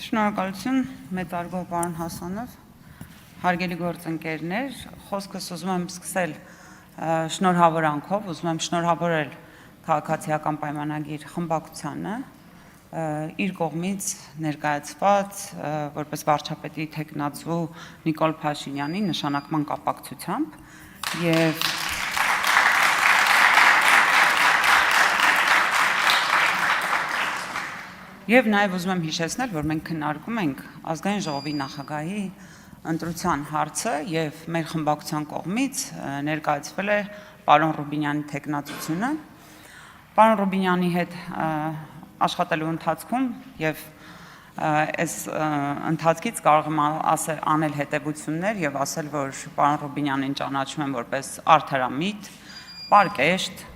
Շնորհակալություն, մեծարգո պարոն Հասանով, հարգելի գործընկերներ, խոսքս ուզում եմ սկսել շնորհավորանքով, ուզում եմ շնորհավորել քաղաքացիական պայմանագիր խմբակցությանը, իր կողմից ներկայացված որպես վարչապետի թեկնածու Նիկոլ Փաշինյանի նշանակման կապակցությամբ Եվ նաև ուզում եմ հիշեցնել, որ մենք քննարկում ենք ազգային ժողովի նախագահի ընտրության հարցը եւ մեր խմբակցության կողմից ներկայացվել է պարոն Ռուբինյանի թեկնածությունը։ Պարոն Ռուբինյանի հետ աշխատելու ընթացքում եւ այս ընթացքից կարող եմ անել հետևություններ եւ ասել, որ պարոն Ռուբինյանին ճանաչում եմ որպես արդարամիտ, պարկեշտ,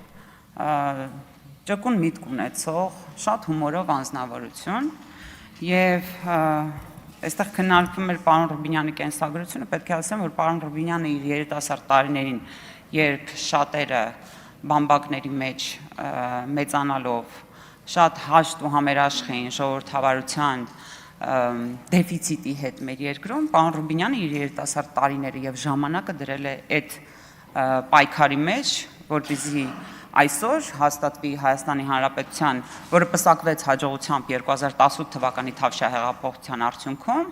ճկուն միտք ունեցող, շատ հումորով անձնավորություն եւ այստեղ քննարկվում էր պարոն Ռուբինյանի կենսագրությունը, պետք է ասեմ, որ պարոն Ռուբինյանը իր երիտասարդ տարիներին, երբ շատերը բամբակների մեջ մեծանալով շատ հաշտ ու համերաշխ էին ժողովրդավարության դեֆիցիտի հետ մեր երկրում, պարոն Ռուբինյանը իր երիտասարդ տարիները եւ ժամանակը դրել է այդ պայքարի մեջ, որպեսզի այսօր հաստատվի Հայաստանի Հանրապետության, որը պսակվեց հաջողությամբ 2018 թվականի Թավշյա հեղափոխության արդյունքում,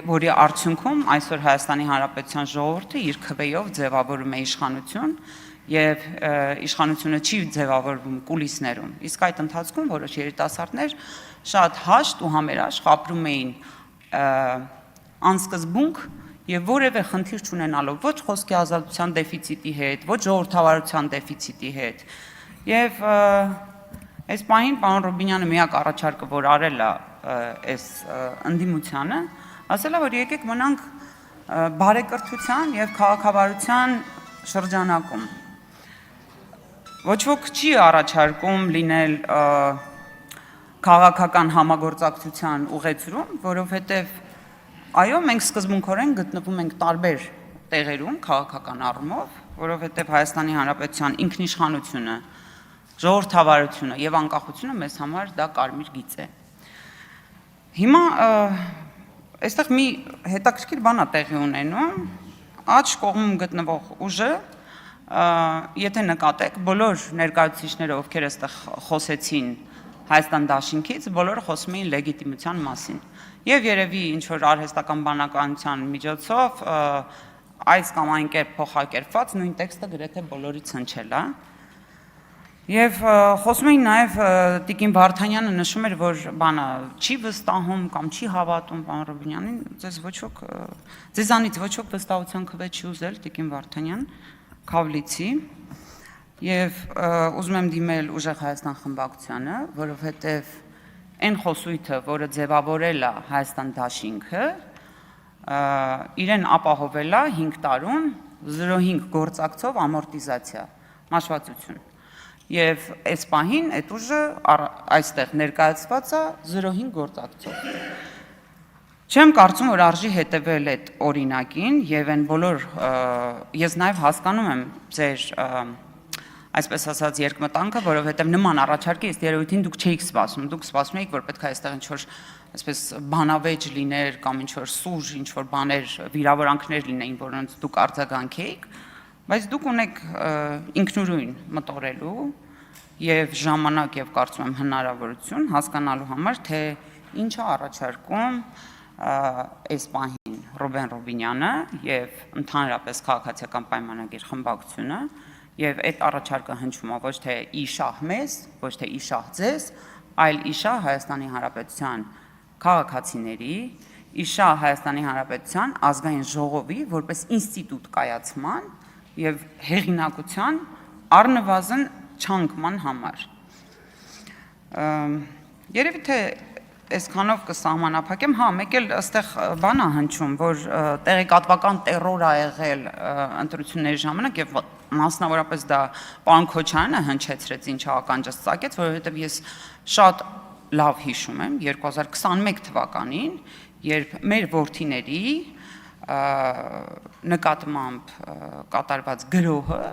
որի արդյունքում այսօր Հայաստանի Հանրապետության ժողովուրդը իր քվեով ձևավորում է իշխանություն եւ իշխանությունը չի ձևավորվում կուլիսներում։ Իսկ այդ ընթացքում որոշ երիտասարդներ շատ հաշտ ու համերաշխ ապրում էին անսկզբունք եւ որևէ խնդիր չունենալով ոչ խոսքի ազատության դեֆիցիտի հետ, ոչ ժողովրդավարության դեֆիցիտի հետ։ Եվ այս պահին պարոն Ռուբինյանը միակ առաջարկը, որ արել է այս ընդդիմությանը, ասել է, որ եկեք մնանք բարեկրթության եւ քաղաքավարության շրջանակում։ Ոչ ոք չի առաջարկում լինել քաղաքական համագործակցության ուղեցրում, որովհետեւ այո, մենք սկզբունքորեն գտնվում ենք տարբեր տեղերում քաղաքական առումով, որովհետև Հայաստանի Հանրապետության ինքնիշխանությունը, ժողովրդավարությունը եւ անկախությունը մեզ համար դա կարմիր գիծ է։ Հիմա այստեղ մի հետաքրքիր բան է տեղի ունենում, աջ կողմում գտնվող ուժը, եթե նկատեք, բոլոր ներկայացուցիչները, ովքեր այստեղ խոսեցին Հայաստան դաշինքից, բոլորը խոսում էին լեգիտիմության մասին։ Եվ երևի ինչ-որ արհեստական բանականության միջոցով այս կամ այն կերպ փոխակերպված նույն տեքստը գրեթե բոլորից հնչել է։ Եվ խոսում էին նաև Տիկին Վարդանյանը նշում էր, որ բանը չի վստահում կամ չի հավատում պարոն Ռուբինյանին, ձեզանից ոչ ոք վստահության քվե չի ուզել Տիկին Վարդանյան, Քավլիցի։ Եվ ուզում եմ դիմել ուժեղ Հայաստան խմբակցությանը, որովհետև այն խոսույթը, որը ձևավորել է Հայաստան դաշինքը, իրեն ապահովել է 5 տարում 0.5 գործակցով ամորտիզացիա, մաշվածություն։ Եվ այս պահին այդ ուժը այստեղ ներկայացված է 0.5 գործակցով։ Չեմ կարծում, որ արժի հետևել այդ օրինակին եւ այն բոլոր ես նաեւ հասկանում եմ ձեր այսպես ասած երկմտանքը, որովհետև նման առաջարկի ըստ երևույթին դուք չէիք սպասում, դուք սպասում էիք, որ պետք է այստեղ ինչ-որ այսպես բանավեճ լիներ կամ ինչ-որ սուր, ինչ-որ բաներ, վիրավորանքներ լինեին, որոնց դուք արձագանքեիք, բայց դուք ունեք ինքնուրույն մտորելու եւ ժամանակ եւ կարծում եմ հնարավորություն հասկանալու համար, թե ինչ է առաջարկում այս պահին Ռուբեն Ռուբինյանը եւ ընդհանրապես քաղաքացիական պայմանագիր խմբակցությունը Եվ այդ առաջարկը հնչում է ոչ թե իշահ մեզ, ոչ թե իշահ ձեզ, այլ իշահ Հայաստանի Հանրապետության քաղաքացիների, իշահ Հայաստանի Հանրապետության ազգային ժողովի որպես ինստիտուտ կայացման եւ հեղինակության առնվազն չանկման համար։ Երևի թե այսքանով կսահմանափակեմ, հա, մեկ էլ այստեղ բան է հնչում, որ տեղեկատվական տերոր ա եղել ընտրությունների ժամանակ եւ մասնավորապես դա պարոն Քոչարյանը հնչեցրեց ինչ ականջս ծակեց, որովհետև ես շատ լավ հիշում եմ 2021 թվականին, երբ մեր որդիների նկատմամբ կատարված գրոհը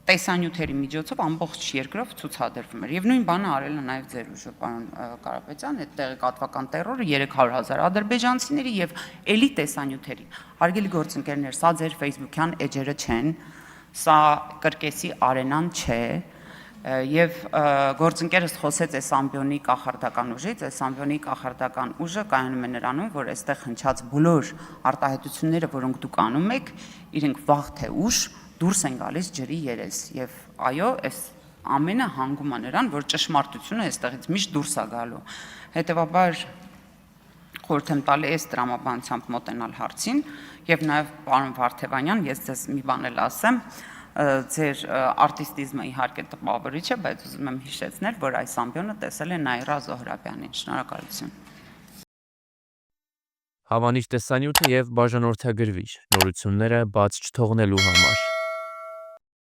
տեսանյութերի միջոցով ամբողջ երկրով ցուցադրվում էր։ Եվ նույն բանը արել է նաև ձեր ուժը, պարոն Կարապետյան, այդ տեղեկատվական տերորը 300,000 ադրբեջանցիների եւ էլի տեսանյութերի։ Հարգելի գործընկերներ, սա ձեր Facebook-յան էջերը չեն, սա կրկեսի արենան չէ, եւ գործընկերս խոսեց այս ամբիոնի կախարդական ուժից, այս ամբիոնի կախարդական ուժը կայանում է նրանում, որ այստեղ հնչած բոլոր արտահայտությունները, որոնք դուք անում եք, իրենք վաղ թե ուշ դուրս են գալիս ջրի երես եւ այո, այս ամենը հանգում է նրան, որ ճշմարտությունը այստեղից միշտ դուրս է գալու։ Հետեւաբար խորհուրդ եմ տալի այս դրամաբանությամբ մոտենալ հարցին եւ նաեւ պարոն Վարդևանյան, ես ձեզ մի բան էլ ասեմ, ձեր արտիստիզմը իհարկե տպավորիչ է, բայց ուզում եմ հիշեցնել, որ այս ամբիոնը տեսել է Նաիրա Զոհրաբյանին։ Շնորհակալություն։ Հավանիչ տեսանյութը եւ բաժանորդագրվիչ նորությունները բաց չթողնելու համար